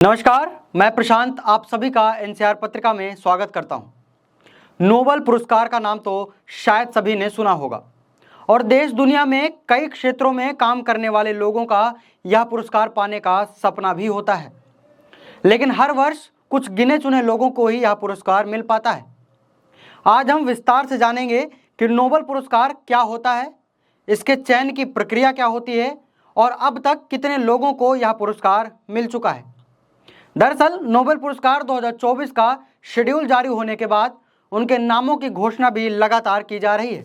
नमस्कार, मैं प्रशांत आप सभी का एनसीआर पत्रिका में स्वागत करता हूं। नोबेल पुरस्कार का नाम तो शायद सभी ने सुना होगा और देश दुनिया में कई क्षेत्रों में काम करने वाले लोगों का यह पुरस्कार पाने का सपना भी होता है, लेकिन हर वर्ष कुछ गिने चुने लोगों को ही यह पुरस्कार मिल पाता है। आज हम विस्तार से जानेंगे कि नोबेल पुरस्कार क्या होता है, इसके चयन की प्रक्रिया क्या होती है और अब तक कितने लोगों को यह पुरस्कार मिल चुका है। दरअसल नोबेल पुरस्कार 2024 का शेड्यूल जारी होने के बाद उनके नामों की घोषणा भी लगातार की जा रही है।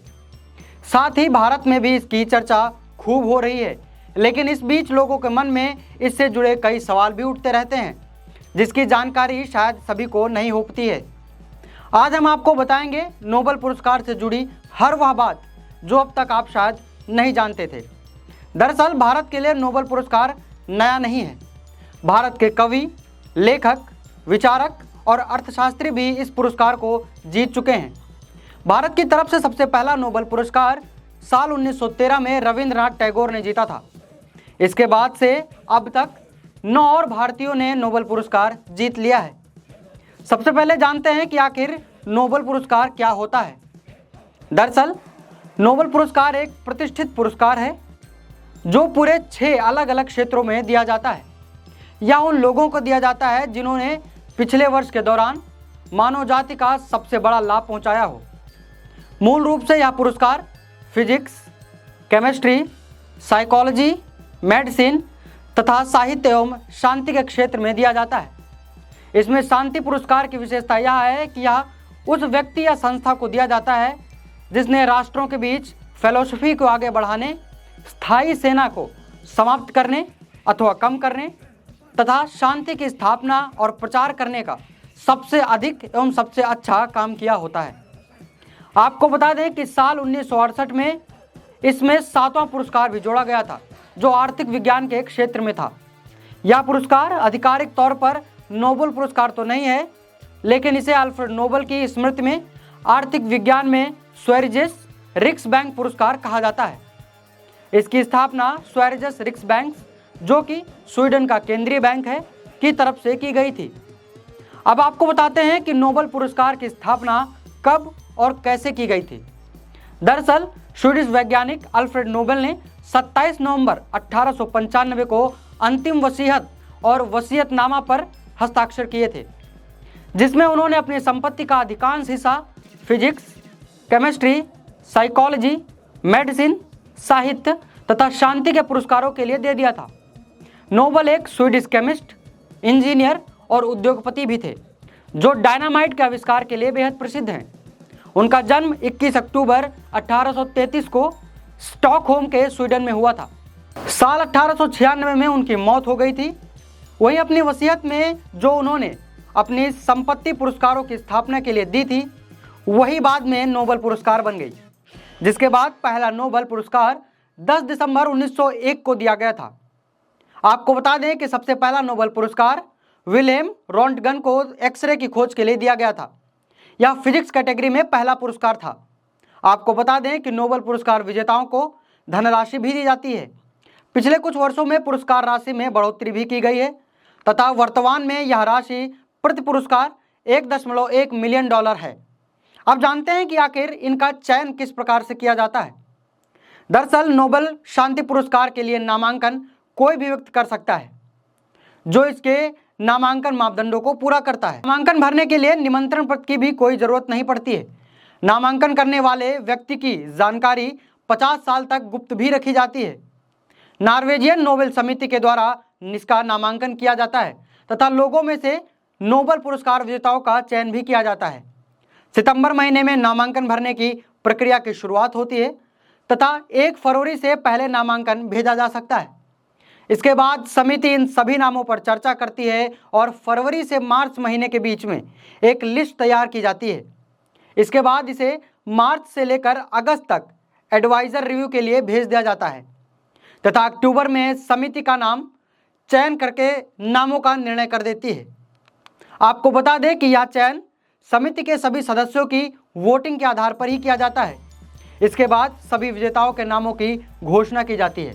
साथ ही भारत में भी इसकी चर्चा खूब हो रही है, लेकिन इस बीच लोगों के मन में इससे जुड़े कई सवाल भी उठते रहते हैं, जिसकी जानकारी शायद सभी को नहीं हो पाती है। आज हम आपको बताएंगे नोबेल पुरस्कार से जुड़ी हर वह बात जो अब तक आप शायद नहीं जानते थे। दरअसल भारत के लिए नोबेल पुरस्कार नया नहीं है। भारत के कवि, लेखक, विचारक और अर्थशास्त्री भी इस पुरस्कार को जीत चुके हैं। भारत की तरफ से सबसे पहला नोबेल पुरस्कार साल 1913 में रविंद्रनाथ टैगोर ने जीता था। इसके बाद से अब तक 9 और भारतीयों ने नोबेल पुरस्कार जीत लिया है। सबसे पहले जानते हैं कि आखिर नोबेल पुरस्कार क्या होता है। दरअसल नोबेल पुरस्कार एक प्रतिष्ठित पुरस्कार है जो पूरे 6 अलग अलग क्षेत्रों में दिया जाता है। यह उन लोगों को दिया जाता है जिन्होंने पिछले वर्ष के दौरान मानव जाति का सबसे बड़ा लाभ पहुंचाया हो। मूल रूप से यह पुरस्कार फिजिक्स, केमिस्ट्री, साइकोलॉजी, मेडिसिन तथा साहित्य एवं शांति के क्षेत्र में दिया जाता है। इसमें शांति पुरस्कार की विशेषता यह है कि यह उस व्यक्ति या संस्था को दिया जाता है जिसने राष्ट्रों के बीच फेलोसफी को आगे बढ़ाने, स्थायी सेना को समाप्त करने अथवा कम करने तथा शांति की स्थापना और प्रचार करने का सबसे अधिक एवं सबसे अच्छा काम किया होता है। आपको बता दें कि साल 1968 में इसमें 7वां पुरस्कार भी जोड़ा गया था जो आर्थिक विज्ञान के क्षेत्र में था। यह पुरस्कार आधिकारिक तौर पर नोबेल पुरस्कार तो नहीं है, लेकिन इसे अल्फ्रेड नोबेल की स्मृति में आर्थिक विज्ञान में स्वेरिजेस रिक्सबैंक पुरस्कार कहा जाता है। इसकी स्थापना स्वेरिजेस रिक्सबैंक, जो कि स्वीडन का केंद्रीय बैंक है, की तरफ से की गई थी। अब आपको बताते हैं कि नोबेल पुरस्कार की स्थापना कब और कैसे की गई थी। दरअसल स्वीडिश वैज्ञानिक अल्फ्रेड नोबेल ने 27 नवंबर 1895 को अंतिम वसीयत और वसीयतनामा पर हस्ताक्षर किए थे, जिसमें उन्होंने अपनी संपत्ति का अधिकांश हिस्सा फिजिक्स, केमिस्ट्री, साइकोलॉजी, मेडिसिन, साहित्य तथा शांति के पुरस्कारों के लिए दे दिया था। नोबेल एक स्वीडिश केमिस्ट, इंजीनियर और उद्योगपति भी थे जो डायनामाइट के आविष्कार के लिए बेहद प्रसिद्ध हैं। उनका जन्म 21 अक्टूबर 1833 को स्टॉकहोम के स्वीडन में हुआ था। साल 1896 में उनकी मौत हो गई थी। वहीं अपनी वसीयत में जो उन्होंने अपनी संपत्ति पुरस्कारों की स्थापना के लिए दी थी, वही बाद में नोबेल पुरस्कार बन गई, जिसके बाद पहला नोबेल पुरस्कार 10 दिसंबर 1901 को दिया गया था। आपको बता दें कि सबसे पहला नोबेल पुरस्कार विलेम रोंटगन को एक्सरे की खोज के लिए दिया गया था। यह फिजिक्स कैटेगरी में पहला पुरस्कार था। आपको बता दें कि नोबेल पुरस्कार विजेताओं को धनराशि भी दी जाती है। पिछले कुछ वर्षों में पुरस्कार राशि में बढ़ोतरी भी की गई है तथा वर्तमान में यह राशि प्रति पुरस्कार $1.1 मिलियन है। अब जानते हैं कि आखिर इनका चयन किस प्रकार से किया जाता है। दरअसल नोबेल शांति पुरस्कार के लिए नामांकन कोई भी व्यक्ति कर सकता है जो इसके नामांकन मापदंडों को पूरा करता है। नामांकन भरने के लिए निमंत्रण पत्र की भी कोई जरूरत नहीं पड़ती है। नामांकन करने वाले व्यक्ति की जानकारी 50 साल तक गुप्त भी रखी जाती है। नॉर्वेजियन नोबेल समिति के द्वारा इसका नामांकन किया जाता है तथा लोगों में से नोबेल पुरस्कार विजेताओं का चयन भी किया जाता है। सितंबर महीने में नामांकन भरने की प्रक्रिया की शुरुआत होती है तथा 1 फरवरी से पहले नामांकन भेजा जा सकता है। इसके बाद समिति इन सभी नामों पर चर्चा करती है और फरवरी से मार्च महीने के बीच में एक लिस्ट तैयार की जाती है। इसके बाद इसे मार्च से लेकर अगस्त तक एडवाइजर रिव्यू के लिए भेज दिया जाता है तथा अक्टूबर में समिति का नाम चयन करके नामों का निर्णय कर देती है। आपको बता दें कि यह चयन समिति के सभी सदस्यों की वोटिंग के आधार पर ही किया जाता है। इसके बाद सभी विजेताओं के नामों की घोषणा की जाती है।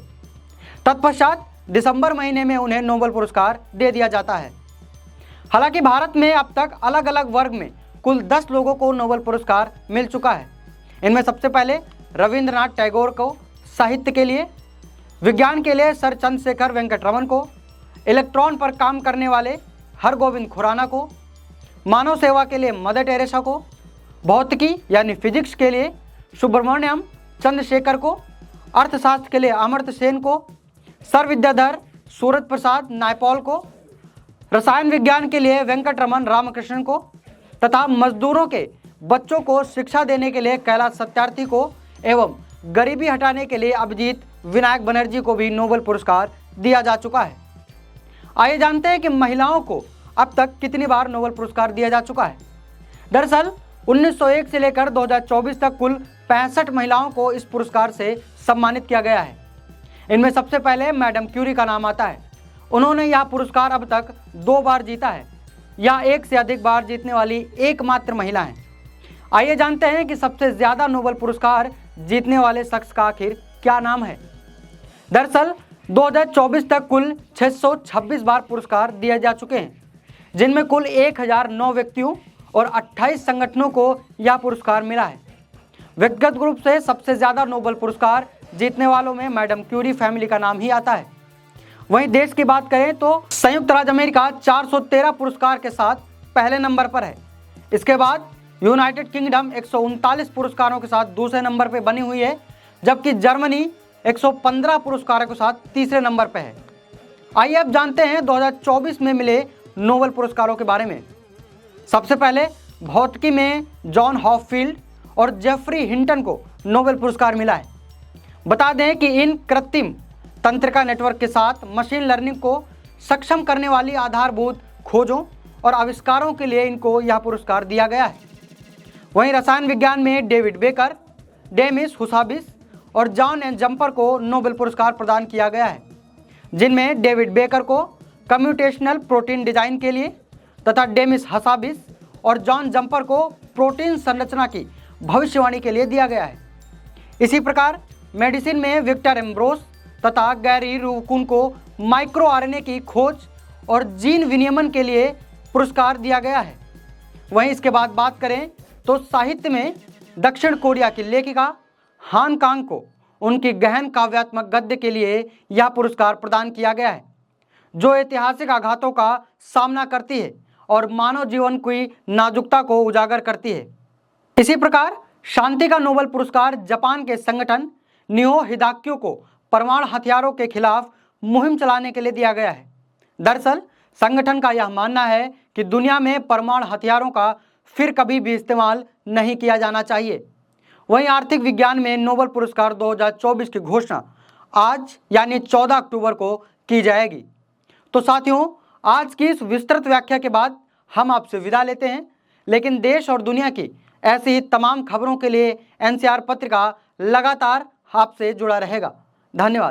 तत्पश्चात दिसंबर महीने में उन्हें नोबेल पुरस्कार दे दिया जाता है। हालांकि भारत में अब तक अलग अलग वर्ग में कुल 10 लोगों को नोबेल पुरस्कार मिल चुका है। इनमें सबसे पहले रविंद्रनाथ टैगोर को साहित्य के लिए, विज्ञान के लिए सर चंद्रशेखर वेंकट रमन को, इलेक्ट्रॉन पर काम करने वाले हरगोविंद खुराना को, मानव सेवा के लिए मदर टेरेसा को, भौतिकी यानी फिजिक्स के लिए सुब्रमण्यम चंद्रशेखर को, अर्थशास्त्र के लिए अमर्त्य सेन को, सर विद्याधर सूरज प्रसाद नायपॉल को, रसायन विज्ञान के लिए वेंकट रमन रामकृष्णन को तथा मजदूरों के बच्चों को शिक्षा देने के लिए कैलाश सत्यार्थी को एवं गरीबी हटाने के लिए अभिजीत विनायक बनर्जी को भी नोबेल पुरस्कार दिया जा चुका है। आइए जानते हैं कि महिलाओं को अब तक कितनी बार नोबेल पुरस्कार दिया जा चुका है। दरअसल 1901 से लेकर 2024 तक कुल 65 महिलाओं को इस पुरस्कार से सम्मानित किया गया है। इनमें सबसे पहले मैडम क्यूरी का नाम आता है। उन्होंने यह पुरस्कार अब तक 2 बार जीता है। यह एक से अधिक बार जीतने वाली एकमात्र महिला हैं। आइए जानते हैं कि सबसे ज्यादा नोबेल पुरस्कार जीतने वाले शख्स का आखिर क्या नाम है। दरअसल 2024 तक कुल 626 बार पुरस्कार दिए जा चुके हैं, जिनमें कुल 1009 व्यक्तियों और 28 संगठनों को यह पुरस्कार मिला है। व्यक्तिगत रूप से सबसे ज्यादा नोबेल पुरस्कार जीतने वालों में मैडम क्यूरी फैमिली का नाम ही आता है। वहीं देश की बात करें तो संयुक्त राज्य अमेरिका 413 पुरस्कार के साथ पहले नंबर पर है। इसके बाद यूनाइटेड किंगडम 139 पुरस्कारों के साथ दूसरे नंबर पर बनी हुई है, जबकि जर्मनी 115 पुरस्कारों के साथ तीसरे नंबर पर है। आइए अब जानते हैं 2024 में मिले नोबेल पुरस्कारों के बारे में। सबसे पहले भौतिकी में जॉन हॉपफील्ड और जेफरी हिंटन को नोबेल पुरस्कार मिला है। बता दें कि इन कृत्रिम तंत्रिका नेटवर्क के साथ मशीन लर्निंग को सक्षम करने वाली आधारभूत खोजों और आविष्कारों के लिए इनको यह पुरस्कार दिया गया है। वहीं रसायन विज्ञान में डेविड बेकर, डेमिस हुसाबिस और जॉन एन जंपर को नोबेल पुरस्कार प्रदान किया गया है, जिनमें डेविड बेकर को कम्प्यूटेशनल प्रोटीन डिजाइन के लिए तथा डेमिस हसाबिस और जॉन जंपर को प्रोटीन संरचना की भविष्यवाणी के लिए दिया गया है। इसी प्रकार मेडिसिन में विक्टर एम्ब्रोस तथा गैरी रूकुन को माइक्रो आरएनए की खोज और जीन विनियमन के लिए पुरस्कार दिया गया है। वहीं इसके बाद बात करें तो साहित्य में दक्षिण कोरिया की लेखिका हान कांग को उनकी गहन काव्यात्मक गद्य के लिए यह पुरस्कार प्रदान किया गया है, जो ऐतिहासिक आघातों का सामना करती है और मानव जीवन की नाजुकता को उजागर करती है। इसी प्रकार शांति का नोबेल पुरस्कार जापान के संगठन निहो हिदाक्यो को परमाणु हथियारों के खिलाफ मुहिम चलाने के लिए दिया गया है। दरअसल संगठन का यह मानना है कि दुनिया में परमाणु हथियारों का फिर कभी भी इस्तेमाल नहीं किया जाना चाहिए। वहीं आर्थिक विज्ञान में नोबेल पुरस्कार 2024 की घोषणा आज यानी 14 अक्टूबर को की जाएगी। तो साथियों, आज की इस विस्तृत व्याख्या के बाद हम आपसे विदा लेते हैं, लेकिन देश और दुनिया की ऐसी ही तमाम खबरों के लिए एनसीआर पत्रिका लगातार आपसे जुड़ा रहेगा। धन्यवाद।